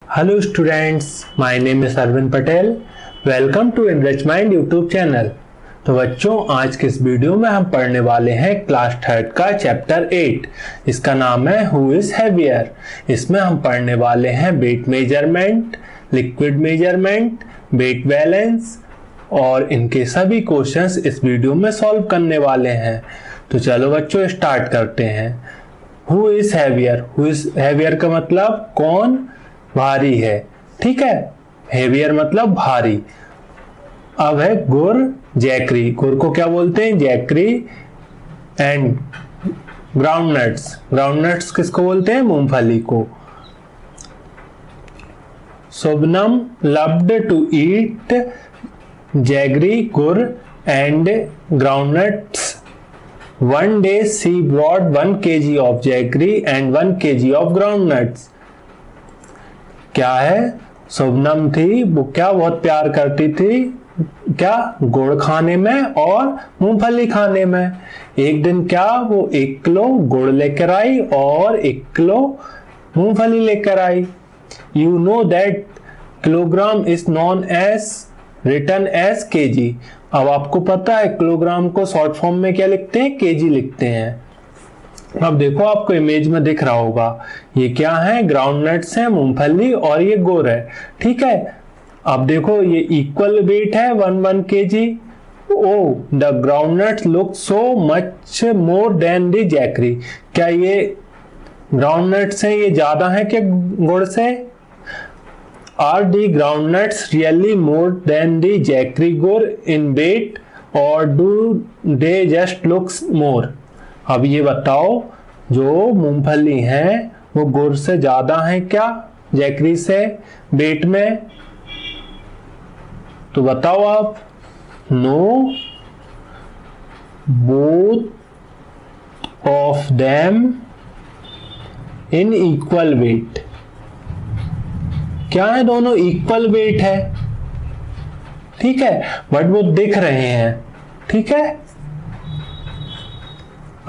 Hello students, my name is Arvind Patel. Welcome to Enrich Mind YouTube channel. तो बच्चों, आज के इस वीडियो में हम पढ़ने वाले हैं क्लास थर्ड का चैप्टर 8। इसका नाम है हु इज हैवियर। इसमें हम पढ़ने वाले हैं weight measurement, liquid measurement, weight balance और इनके सभी क्वेश्चंस इस वीडियो में सॉल्व करने वाले हैं। तो चलो बच्चों स्टार्ट करते हैं। Who is heavier. Who is heavier का मतलब कौन भारी है, ठीक है। हेवियर मतलब भारी। अब है गुर, जैकरी। गुर को क्या बोलते हैं? जैकरी। And groundnuts. ग्राउंडनट्स किसको बोलते हैं? मूंगफली को। शोभनम लव्ड टू ईट जैगरी, गुर and groundnuts. One day she brought 1 kg of jaggery and 1 kg of groundnuts. क्या है? शोभनम थी, वो क्या बहुत प्यार करती थी, क्या? गुड़ खाने में और मूंगफली खाने में। एक दिन क्या वो 1 किलो गुड़ लेकर आई और 1 किलो मूंगफली लेकर आई। You know that kilogram is known as written as KG. अब आपको पता है किलोग्राम को शॉर्ट फॉर्म में क्या लिखते हैं? केजी लिखते हैं। अब देखो, आपको इमेज में दिख रहा होगा, ये क्या है? ग्राउंडनट्स है, मूंगफली और ये गुड़ है, ठीक है। अब देखो, ये इक्वल वेट है 1 kg. Oh the groundnuts look so much more than the jaggery. क्या ये ग्राउंडनट्स है, ये ज्यादा है क्या गुड़ से? Are the groundnuts really more than the jaggery gur in weight or do they just look more? अब ये बताओ, जो मूंगफली है वो गुड़ से ज्यादा है क्या जैकरी से वेट में? तो बताओ आप। No, both of them in equal weight. क्या है? दोनों इक्वल वेट है, ठीक है, बट वो दिख रहे हैं, ठीक है।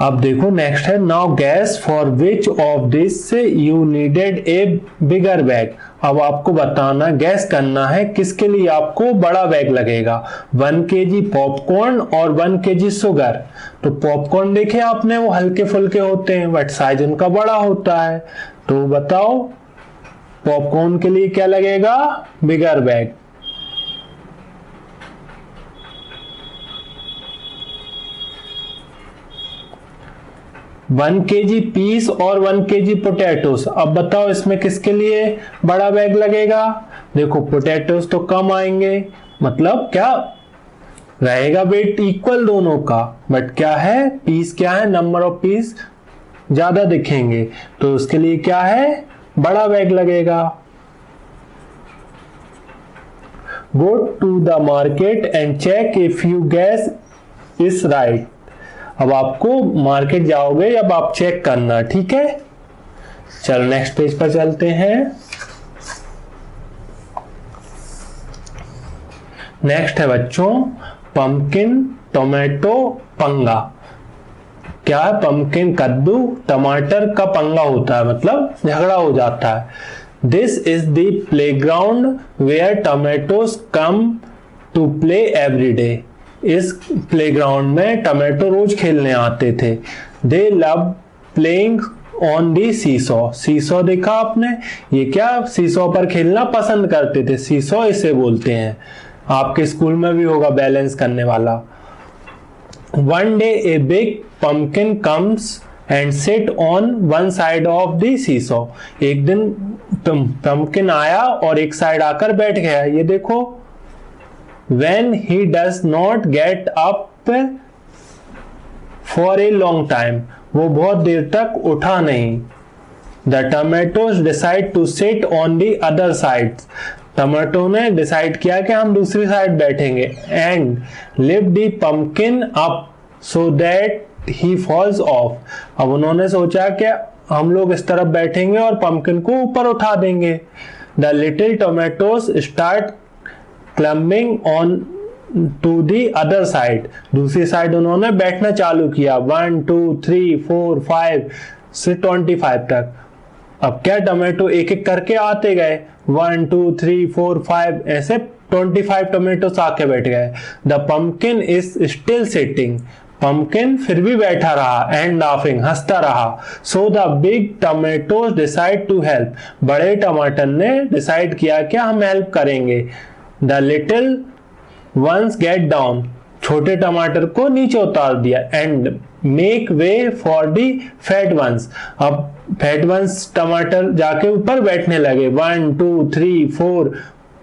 अब देखो नेक्स्ट है, now gas for which of this you needed A bigger bag. अब आपको बताना, गैस करना है किसके लिए आपको बड़ा बैग लगेगा। 1 केजी पॉपकॉर्न और 1 केजी शुगर। तो पॉपकॉर्न देखे आपने, वो हल्के फुल्के होते हैं बट साइज उनका बड़ा होता है। तो बताओ पॉपकॉर्न के लिए क्या लगेगा? बिगर बैग। वन केजी पीस और 1 केजी पोटैटोस। अब बताओ इसमें किसके लिए बड़ा बैग लगेगा? देखो पोटैटोस तो कम आएंगे, मतलब क्या रहेगा? वेट इक्वल दोनों का, बट क्या है? पीस क्या है? नंबर ऑफ पीस ज्यादा दिखेंगे, तो उसके लिए क्या है? बड़ा बैग लगेगा। Go to the market and check if you guess is right. अब आपको मार्केट जाओगे, अब आप चेक करना, ठीक है। चलो नेक्स्ट पेज पर चलते हैं। नेक्स्ट है बच्चों पंपकिन, टोमेटो, पंगा। क्या है? पंपकिन कद्दू, टमाटर का पंगा होता है, मतलब झगड़ा हो जाता है। This is the playground where tomatoes come to play every day. इस प्लेग्राउंड में टोमेटो रोज खेलने आते थे। They love playing on the seesaw. Seesaw देखा आपने? ये क्या? सीसॉ पर खेलना पसंद करते थे, सीसॉ इसे बोलते हैं। आपके स्कूल में भी होगा बैलेंस करने वाला। One day a big pumpkin comes and sit on one side of the seesaw. एक दिन pumpkin आया और एक साइड आकर बैठ गया। ये देखो, when he does not get up for a long time, वो बहुत देर तक उठा नहीं। The tomatoes decide to sit on the other side. Tomato ने डिसाइड किया कि हम दूसरी साइड बैठेंगे। And lift the pumpkin up so that he falls off. अब उन्होंने सोचा कि हम लोग इस तरफ बैठेंगे और पंपकिन को ऊपर उठा देंगे। The little tomatoes start climbing on to the other side. दूसरी साइड उन्होंने बैठना चालू किया। 1 2 3 4 5 से 25 तक। अब क्या टोमेटो एक एक करके आते गए, 1 2 3 4 5 ऐसे 25 टोमेटोस आके बैठ गए। The pumpkin is still sitting, pumpkin फिर भी बैठा रहा, एंड लाफिंग हंसता रहा। So the big tomatoes decide to help, बड़े टमाटर ने डिसाइड किया कि हम हेल्प करेंगे। The little ones get down, छोटे टमाटर को नीचे उतार दिया, and make way for the fat ones, अब फैट वंस टमाटर जाके ऊपर बैठने लगे। 1 2 3 4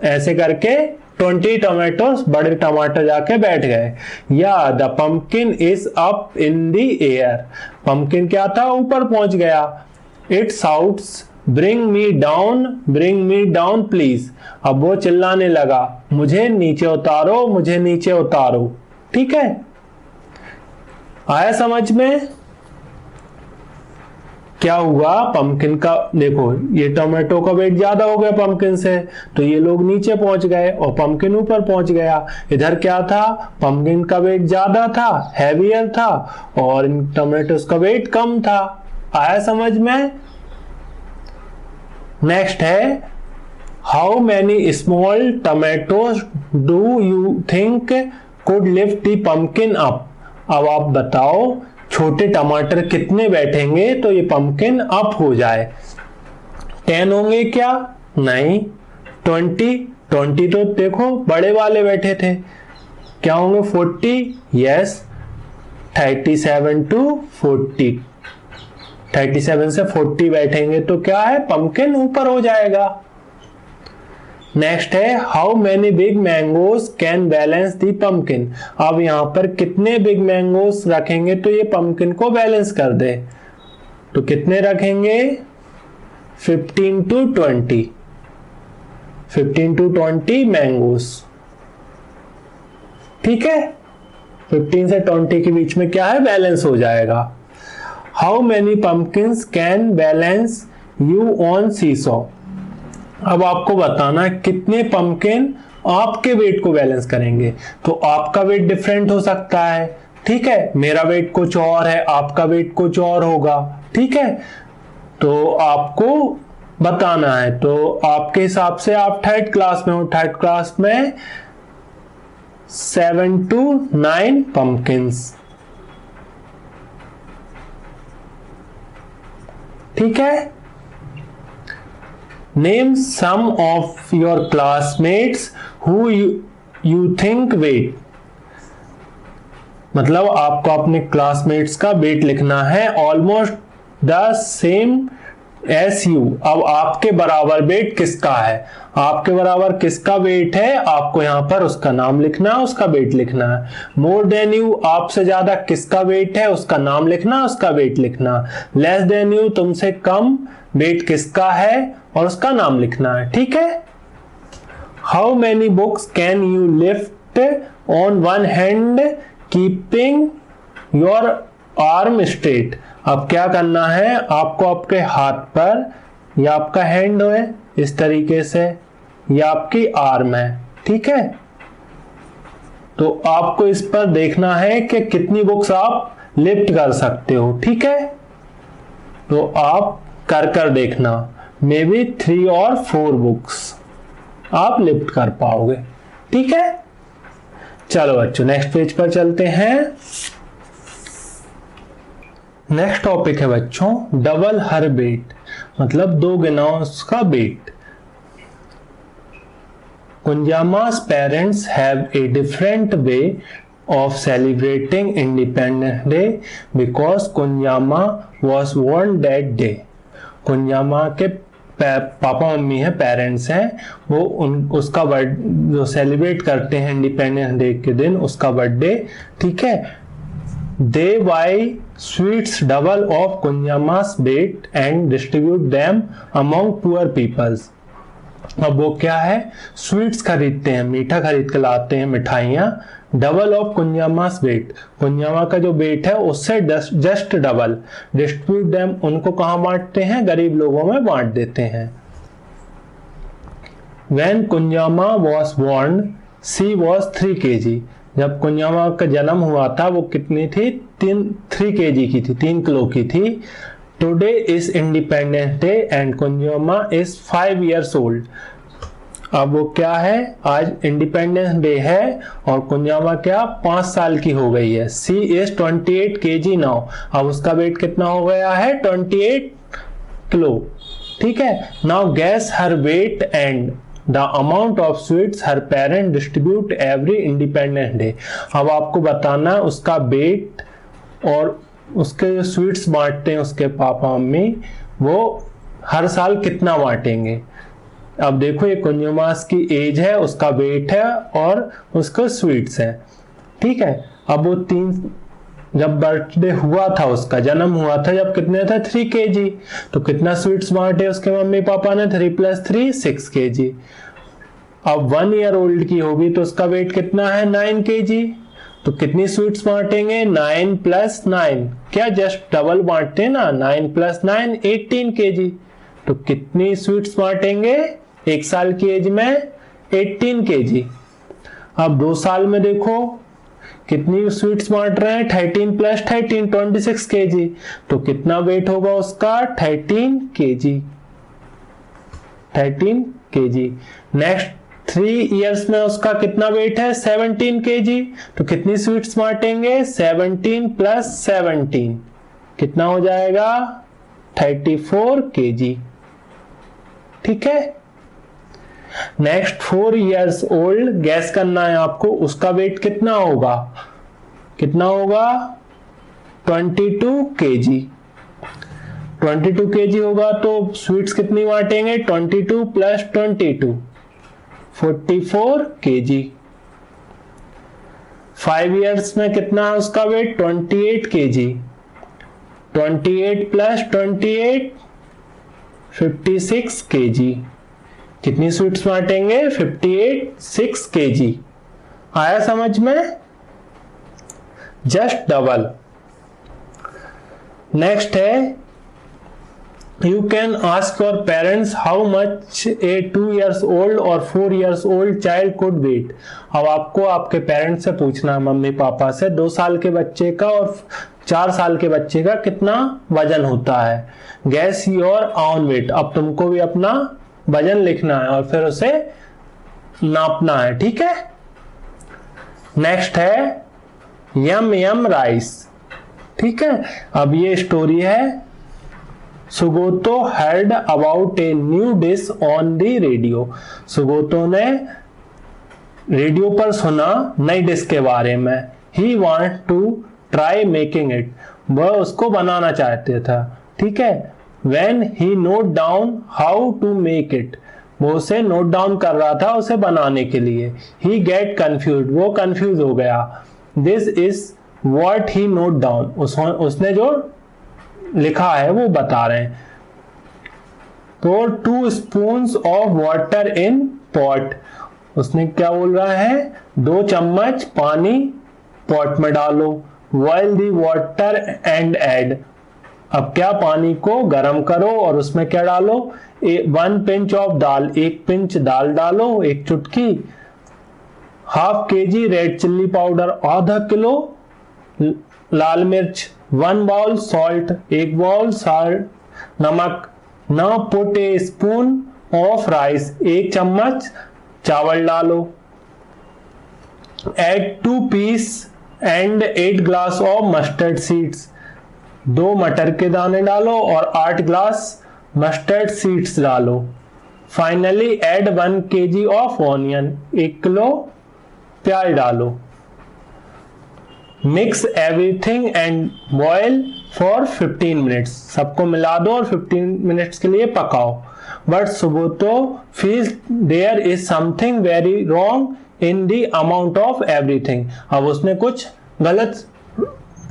ऐसे करके 20 टोमेटोस बड़े टमाटर जाके बैठ गए। या the pumpkin is up in the air, pumpkin क्या था, ऊपर पहुंच गया। It shouts bring me down please, अब वो चिल्लाने लगा, मुझे नीचे उतारो, मुझे नीचे उतारो। ठीक है, आया समझ में? क्या हुआ, पंपकिन का देखो, ये टोमेटो का वेट ज्यादा हो गया पंपकिन से, तो ये लोग नीचे पहुंच गए और पंपकिन ऊपर पहुंच गया। इधर क्या था, पंपकिन का वेट ज्यादा था, हैवियर था, और इन टोमेटोस का वेट कम था। आया समझ में? नेक्स्ट है, how many small tomatoes do you think could lift the pumpkin up, अब आप बताओ छोटे टमाटर कितने बैठेंगे तो ये पंपकिन अप हो जाए। 10 होंगे क्या? नहीं। 20 तो देखो बड़े वाले बैठे थे। क्या होंगे? 40? यस। 37 to 40, 37 से 40 बैठेंगे तो क्या है, पंपकिन ऊपर हो जाएगा। नेक्स्ट है, how many big mangoes can balance the pumpkin, अब यहां पर कितने बिग मैंगोज रखेंगे तो ये पंपकिन को बैलेंस कर दे, तो कितने रखेंगे? 15 to 20, 15 to 20 मैंगोज। ठीक है, 15 से 20 के बीच में क्या है, बैलेंस हो जाएगा। How many pumpkins can balance you on seesaw, अब आपको बताना है कितने पंपकिन आपके वेट को बैलेंस करेंगे। तो आपका वेट डिफरेंट हो सकता है, ठीक है, मेरा वेट कुछ और है, आपका वेट कुछ और होगा। ठीक है, तो आपको बताना है। तो आपके हिसाब से आप 3rd क्लास में हो, 3rd क्लास में 7 to 9 पंपकिन्स। ठीक है, name some of your classmates who you think weight, मतलब आपको अपने क्लासमेट्स का वेट लिखना है almost the same as you. अब आपके बराबर वेट किसका है, आपके बराबर किसका वेट है, आपको यहां पर उसका नाम लिखना है, उसका वेट लिखना है। मोर देन यू, आपसे ज्यादा किसका वेट है, उसका नाम लिखना, उसका वेट लिखना। लेस देन यू, तुमसे कम वेट किसका है और उसका नाम लिखना है। ठीक है, how many books can you lift on one hand keeping your arm straight, अब क्या करना है, आपको आपके हाथ पर, या आपका हैंड है इस तरीके से, या आपकी आर्म है। ठीक है, तो आपको इस पर देखना है कि कितनी बुक्स आप लिफ्ट कर सकते हो। ठीक है, तो आप कर देखना, मे बी 3 और 4 बुक्स आप लिफ्ट कर पाओगे। ठीक है, चलो बच्चों नेक्स्ट पेज पर चलते हैं। नेक्स्ट टॉपिक है बच्चों, डबल हर बेट, मतलब 2 गिनौस का बेट। कुंजामा's parents have a different way of celebrating Independence Day because कुंजामा was born that day. कुंजामा के पापा मम्मी है, पेरेंट्स हैं, वो उसका जो सेलिब्रेट करते हैं इंडिपेंडेंस डे के दिन, उसका बर्थडे। ठीक है, they buy sweets double of Kunjamma's weight and distribute them among poor peoples. अब वो क्या है, स्वीट्स खरीदते हैं, मीठा खरीद के लाते हैं, मिठाइयाँ, डबल ऑफ कुंजामास वेट, कुंजामा का जो वेट है उससे जस्ट डबल, डिस्ट्रीब्यूट देम, उनको कहाँ बांटते हैं, गरीब लोगों में बांट देते हैं। When कुंजामा was born, she was 3 kg, जब कुंजामा का जन्म हुआ था वो कितनी थी, 3 kg की थी, 3 किलो की थी। Today is Independence Day and Kunjumma is 5 years old। अब वो क्या है, आज इंडिपेंडेंस डे है और कुंजामा क्या 5 साल की हो गई है। सी इज 28 kg नाउ। अब उसका वेट कितना हो गया है 28 किलो। ठीक है, now guess her weight and the amount of sweets her parent distribute every Independence Day. अब आपको बताना है उसका वेट और उसके जो स्वीट्स बांटते हैं उसके पापा मम्मी, वो हर साल कितना बांटेंगे। अब देखो ये कुंजुमास की एज है, उसका वेट है और उसका स्वीट्स है। ठीक है, अब वो जब बर्थडे हुआ था, उसका जन्म हुआ था जब कितने था 3 kg, तो कितना स्वीट्स बांटे उसके मम्मी पापा ने, 3 + 3 6 kg। अब 1 year old की होगी तो उसका वेट कितना है 9 kg, तो कितनी स्वीट्स बांटेंगे 9 + 9, क्या जस्ट डबल बांटते हैं ना, 9 + 9 18 kg। तो कितनी स्वीट्स बांटेंगे 1 साल की एज में 18 kg। अब 2 साल में देखो कितनी स्वीट्स बांट रहे हैं 13 + 13 26 kg, तो कितना वेट होगा उसका 13 kg। 13 kg। नेक्स्ट 3 years में उसका कितना वेट है 17 kg, तो कितनी स्वीट्स बांटेंगे 17 + 17, कितना हो जाएगा 34 kg। ठीक है, नेक्स्ट 4 years old गैस करना है आपको, उसका वेट कितना होगा 22 kg। 22 kg होगा तो स्वीट्स कितनी बांटेंगे 22 + 22 44 kg। 5 years में कितना है उसका वेट 28 kg। 28 + 28 56 kg। कितनी स्वीट्स बांटेंगे 6 kg। आया समझ में, जस्ट डबल। नेक्स्ट है you can ask your parents how much a 2 years old और 4 years old child could weight. अब आपको आपके पेरेंट्स से पूछना है, मम्मी पापा से, 2 साल के बच्चे का और 4 साल के बच्चे का कितना वजन होता है। Guess your own weight. अब तुमको भी अपना वजन लिखना है और फिर उसे नापना है। ठीक है, नेक्स्ट है यम यम राइस। ठीक है, अब ये स्टोरी है Sugoto heard about a new dish on the radio. Sugoto ने रेडियो पर सुना नई डिश के बारे में। He want to try making it, वह उसको बनाना चाहते था। ठीक है, when he note down how to make it, वो उसे नोट डाउन कर रहा था उसे बनाने के लिए। he get confused, वो कंफ्यूज हो गया। this is what he note down, उसने जो लिखा है वो बता रहे हैं। pour 2 spoons of water in pot, उसने क्या बोल रहा है 2 चम्मच पानी पॉट में डालो। boil the water and add, अब क्या पानी को गर्म करो और उसमें क्या डालो 1 pinch ऑफ दाल, 1 pinch दाल डालो, 1 चुटकी। ½ kg रेड चिल्ली पाउडर, आधा किलो लाल मिर्च। 1 बाउल सॉल्ट, 1 बाउल साल्ट नमक। Now put a spoon of rice, 1 चम्मच चावल डालो। Add 2 piece and 8 glass of mustard seeds, 2 मटर के दाने डालो और 8 ग्लास मस्टर्ड सीड्स डालो। Finally add 1 kg of onion, 1 किलो प्याज डालो। Mix everything and boil for 15 minutes, सबको मिला दो और 15 मिनट्स के लिए पकाओ। But Sugoto feels there is something very wrong in the amount of everything, अब उसने कुछ गलत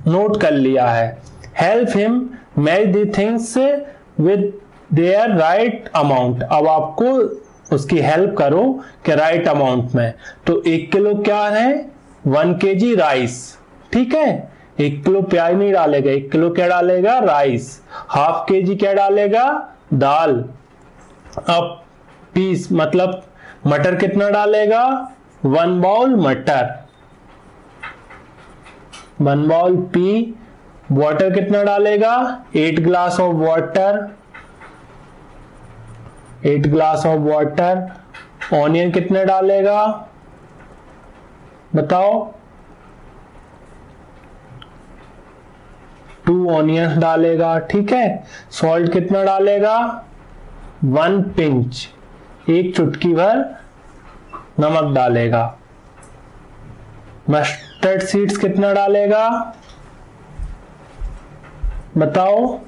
नोट कर लिया है। Help him match the things with their right amount, अब आपको उसकी हेल्प करो कि राइट अमाउंट में। तो 1 किलो क्या है 1 kg राइस। ठीक है, 1 किलो प्याज नहीं डालेगा, 1 किलो क्या डालेगा राइस। ½ kg क्या डालेगा दाल। अब पीस मतलब मटर कितना डालेगा 1 बाउल मटर, 1 बाउल पी वाटर कितना डालेगा, 8 glass of water, 8 glass of water. Onion कितने डालेगा बताओ, 2 ऑनियंस डालेगा, ठीक है। सॉल्ट कितना डालेगा, 1 पिंच, 1 चुटकी भर नमक डालेगा। मस्टर्ड सीड्स कितना डालेगा बताओ,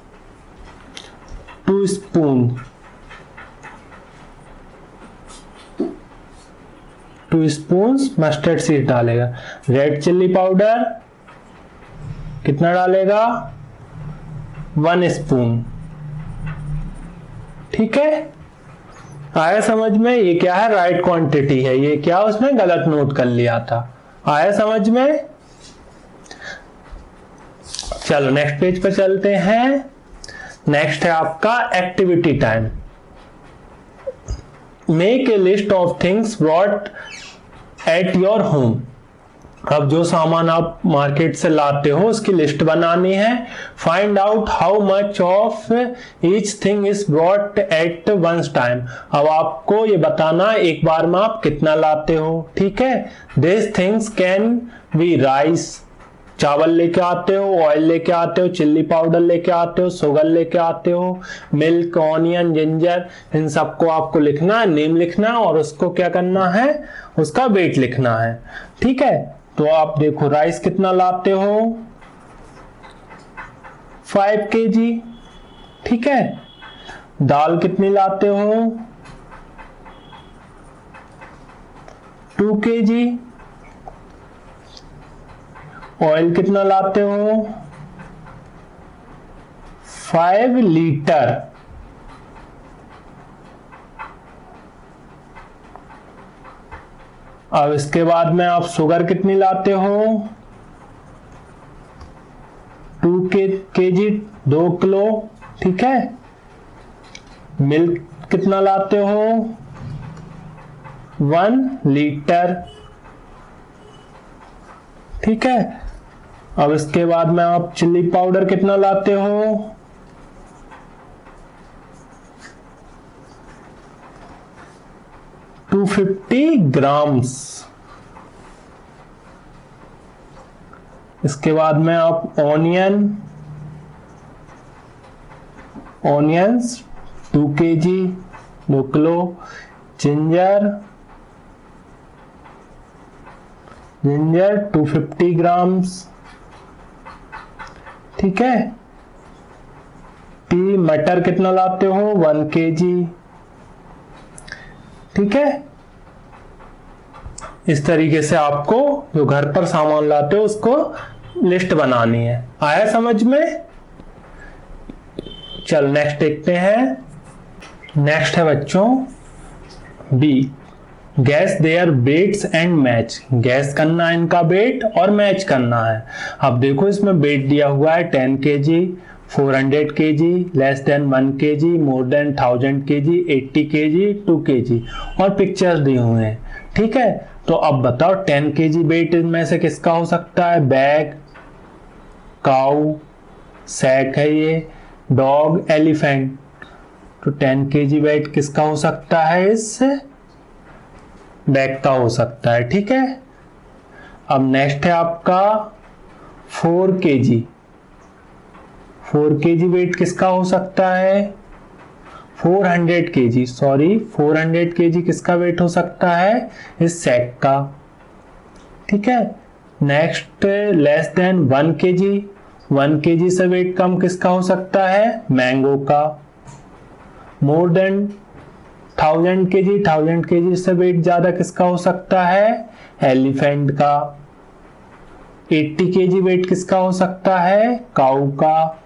2 स्पून, 2 स्पून मस्टर्ड सीड डालेगा। रेड चिल्ली पाउडर कितना डालेगा, 1 स्पून, ठीक है। आया समझ में, ये क्या है, राइट क्वांटिटी है, ये क्या उसने गलत नोट कर लिया था। आया समझ में। चलो नेक्स्ट पेज पर चलते हैं। नेक्स्ट है आपका activity time. Make a list of things brought at your home. अब जो सामान आप मार्केट से लाते हो उसकी लिस्ट बनानी है। Find out how much of each thing is brought at once time. अब आपको ये बताना एक बार में आप कितना लाते हो, ठीक है। This things can be rice, चावल लेके आते हो, ऑयल लेके आते हो, चिल्ली पाउडर लेके आते हो, शुगर लेके आते हो, मिल्क, ऑनियन, जिंजर, इन सबको आपको लिखना है, नेम लिखना है और उसको क्या करना है, उसका वेट लिखना है, ठीक है। तो आप देखो राइस कितना लाते हो, 5 kg, ठीक है। दाल कितनी लाते हो, 2 kg। ऑयल कितना लाते हो, 5 लीटर। अब इसके बाद में आप शुगर कितनी लाते हो, 2 kg, 2 किलो, ठीक है। मिल्क कितना लाते हो, 1 लीटर, ठीक है। अब इसके बाद में आप चिल्ली पाउडर कितना लाते हो, 250 ग्राम्स। इसके बाद में आप onions 2 kg, 2 kilo. Ginger 250 grams, ठीक है। मटर कितना लाते हो, 1 kg, ठीक है। इस तरीके से आपको जो घर पर सामान लाते हो उसको लिस्ट बनानी है। आया समझ में। चल नेक्स्ट देखते हैं। नेक्स्ट है बच्चों B, guess their weights and match. Guess करना है इनका वेट और मैच करना है। अब देखो इसमें वेट दिया हुआ है 10 kg, 400 kg, less than 1 kg, more than 1000 kg, 80 kg, 2 kg और पिक्चर्स दी हुए हैं, ठीक है। तो अब बताओ 10 kg वेट इनमें से किसका हो सकता है, बैग, काऊ, सैक है ये, डॉग, एलिफेंट। तो 10 kg वेट किसका हो सकता है, इस बैग का हो सकता है, ठीक है। अब नेक्स्ट है आपका 4 kg। 4 kg वेट किसका हो सकता है, 400 kg, सॉरी 400 kg किसका वेट हो सकता है, इस सैक का, ठीक है। Next less than 1 kg, 1 kg से वेट कम किसका हो सकता है, मैंगो का। मोर देन 1000 kg, 1000 kg से वेट ज्यादा किसका हो सकता है, एलिफेंट का। 80 kg वेट किसका हो सकता है, काऊ का।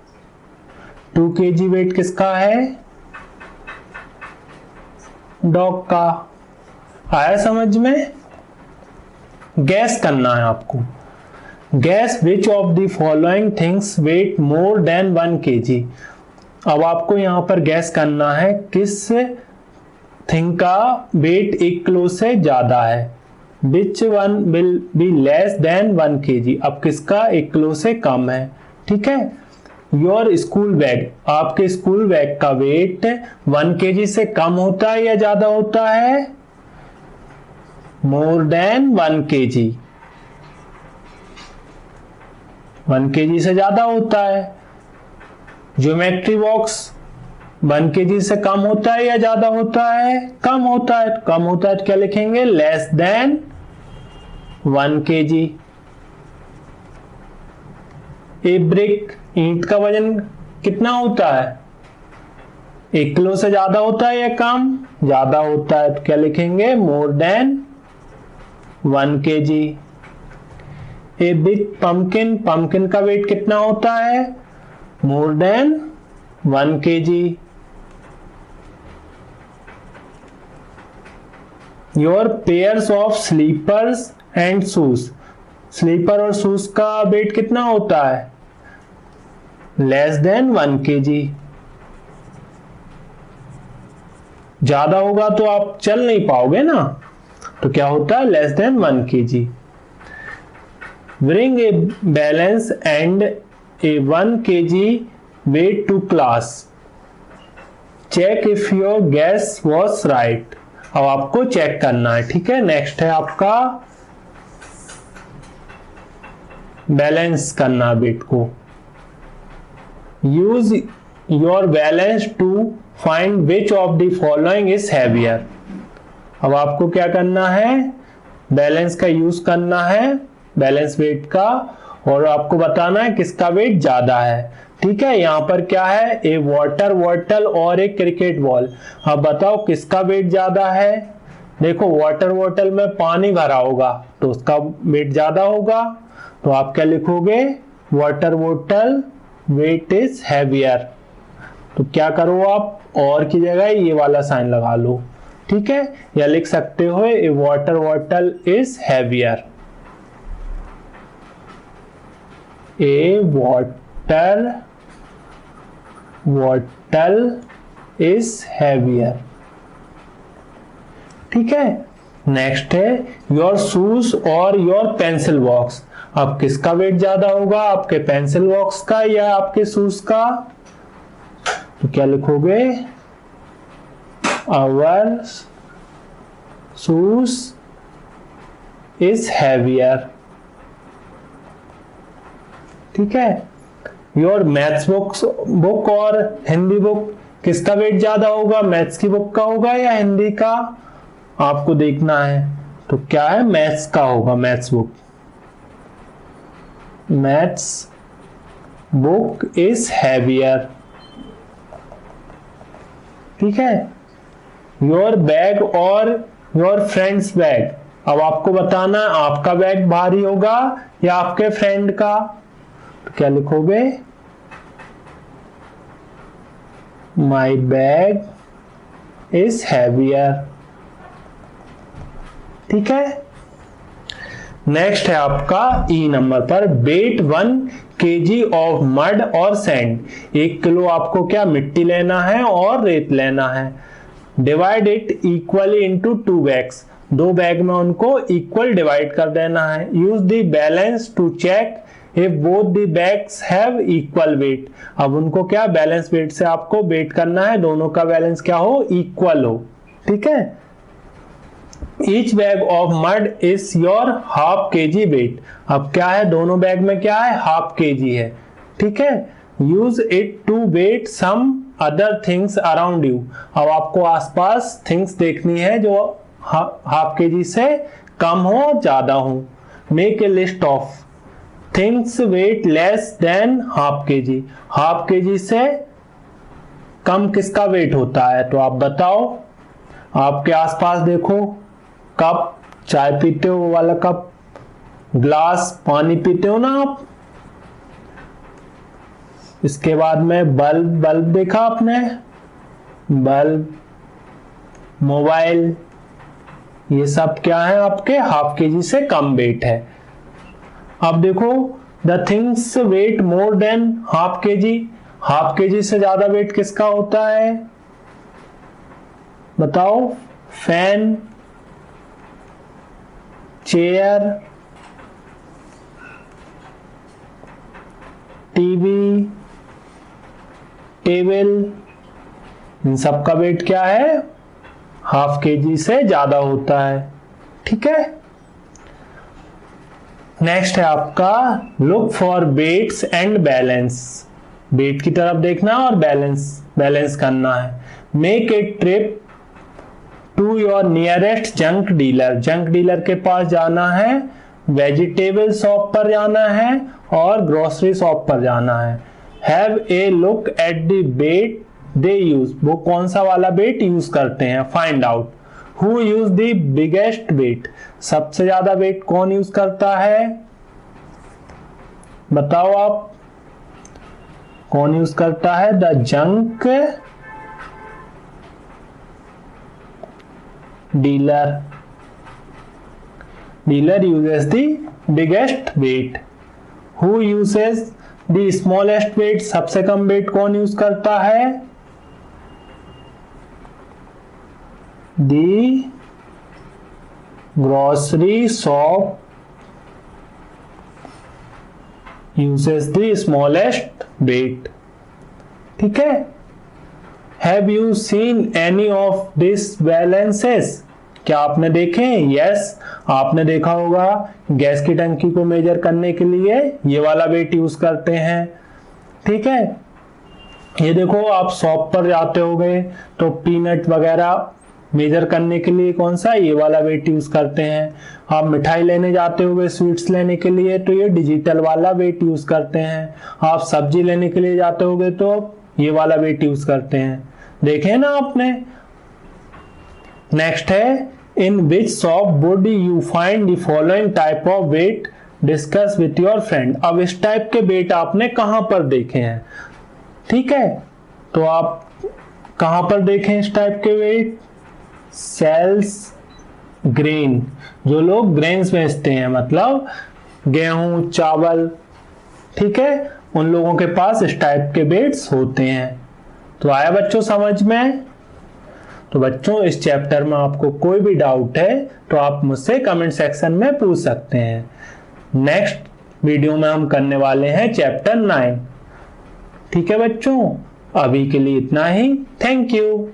2 kg वेट किसका है, डॉग का। आया समझ में। गैस करना है आपको। Guess which of the following things weight more than 1 kg। अब आपको यहां पर गैस करना है किस थिंग का वेट 1 किलो से ज्यादा है। Which one will be less than 1 kg। अब किसका 1 किलो से कम है, ठीक है। योर स्कूल बैग, आपके स्कूल बैग का वेट 1 kg से कम होता है या ज्यादा होता है? मोर देन 1 kg, 1 kg से ज्यादा होता है। ज्योमेट्री बॉक्स 1 kg से कम होता है या ज्यादा होता है? कम होता है। कम होता है तो क्या लिखेंगे? Less than 1 kg। ए ब्रिक, ईंट का वजन कितना होता है? 1 किलो से ज्यादा होता है या कम? ज्यादा होता है तो क्या लिखेंगे? More than 1 kg। A big pumpkin, pumpkin का वेट कितना होता है? More than 1 kg। Your pairs of slippers and shoes, slipper और शूज का वेट कितना होता है? Less than 1 kg। ज्यादा होगा तो आप चल नहीं पाओगे ना, तो क्या होता है? Less than 1 kg। Bring a balance and a 1 kg weight to class, check if your guess was right. अब आपको चेक करना है, ठीक है। नेक्स्ट है आपका बैलेंस करना वेट को। Use your balance to find which of the following is heavier. अब आपको क्या करना है? बैलेंस का यूज करना है, बैलेंस वेट का, और आपको बताना है किसका वेट ज्यादा है, ठीक है। यहां पर क्या है? ए वाटर बॉटल और एक क्रिकेट बॉल। अब बताओ किसका वेट ज्यादा है? देखो वाटर बॉटल में पानी भरा होगा तो उसका वेट ज्यादा होगा, तो आप क्या लिखोगे? Water bottle weight is heavier. तो क्या करो आप, और की जगह ये वाला साइन लगा लो, ठीक है। या लिख सकते हो a water bottle is heavier. A water bottle is heavier, ठीक है। नेक्स्ट है योर शूज और योर पेंसिल बॉक्स। अब किसका वेट ज्यादा होगा? आपके पेंसिल बॉक्स का या आपके शूज का? तो क्या लिखोगे? आवर शूज इज हैवियर, ठीक है। योर मैथ्स बुक और हिंदी बुक, किसका वेट ज्यादा होगा? मैथ्स की बुक का होगा या हिंदी का? आपको देखना है, तो क्या है? मैथ्स का होगा, maths book. Maths book is heavier, ठीक है। योर बैग और योर फ्रेंड्स बैग, अब आपको बताना है आपका बैग भारी होगा या आपके फ्रेंड का, तो क्या लिखोगे? माई बैग इज हैवियर, ठीक है। नेक्स्ट है आपका ई नंबर पर, वेट 1 kg ऑफ मड और सैंड। 1 किलो आपको क्या? मिट्टी लेना है और रेत लेना है। Divide it equally into 2 bags, 2 bag में उनको इक्वल डिवाइड कर देना है। Use the balance to check if both the bags have equal weight. अब उनको क्या? बैलेंस वेट से आपको वेट करना है, दोनों का बैलेंस क्या हो? इक्वल हो, ठीक है। Each bag of mud is your half kg weight. अब क्या है? दोनों बैग में क्या है? हाफ kg है, ठीक है। Use it to weight some other things around you. अब आपको आसपास थिंग्स देखनी है जो हाफ kg से कम हो ज्यादा हो। Make a list of things weight less than half kg। Half kg से कम किसका वेट होता है? तो आप बताओ, आपके आसपास देखो, कप, चाय पीते हो वो वाला कप, ग्लास, पानी पीते हो ना आप। इसके बाद में बल्ब, बल्ब देखा आपने? बल्ब, मोबाइल, ये सब क्या है? आपके हाफ kg से कम वेट है। अब देखो, the things weight more than half kg। Half kg से ज्यादा वेट किसका होता है? बताओ। फैन, चेयर, टीवी, टेबल, इन सब का वेट क्या है, हाफ केजी से ज्यादा होता है। ठीक है। नेक्स्ट है आपका look for weights and balance. Weight की तरफ देखना और बैलेंस करना है। Make a trip to your nearest junk dealer. Junk dealer के पास जाना है, वेजिटेबल शॉप पर जाना है और ग्रोसरी शॉप पर जाना है। Have a look at the weight they use. वो कौन सा वाला वेट यूज करते हैं, find out. Who use the biggest weight. सबसे ज्यादा वेट कौन यूज करता है, बताओ आप, कौन यूज करता है, the junk dealer. Dealer uses the biggest weight. Who uses the smallest weight? सबसे कम वेट कौन यूज करता है, the grocery shop uses the smallest weight. ठीक है। Have you seen any of these balances? क्या आपने देखे? यस, आपने देखा होगा गैस की टंकी को मेजर करने के लिए ये वाला वेट यूज करते हैं। ठीक है। ये देखो आप शॉप पर जाते होगे तो पीनट वगैरह मेजर करने के लिए कौन सा, ये वाला वेट यूज करते हैं। आप मिठाई लेने जाते होगे स्वीट्स लेने के लिए तो ये डिजिटल वाला वेट यूज करते हैं। आप सब्जी लेने के लिए जाते होगे तो ये वाला वेट यूज करते हैं। देखे ना आपने। नेक्स्ट है in which shop would you find the following type of weight, discuss with your friend. अब इस टाइप के वेट आपने कहां पर देखे हैं, ठीक है, तो आप कहां पर देखें इस टाइप के वेट, सेल्स ग्रेन, जो लोग ग्रेन्स बेचते हैं मतलब गेहूं चावल, ठीक है, उन लोगों के पास इस टाइप के वेट्स होते हैं। तो आया बच्चों समझ में। तो बच्चों इस चैप्टर में आपको कोई भी डाउट है तो आप मुझसे कमेंट सेक्शन में पूछ सकते हैं। नेक्स्ट वीडियो में हम करने वाले हैं चैप्टर 9। ठीक है बच्चों, अभी के लिए इतना ही। Thank you.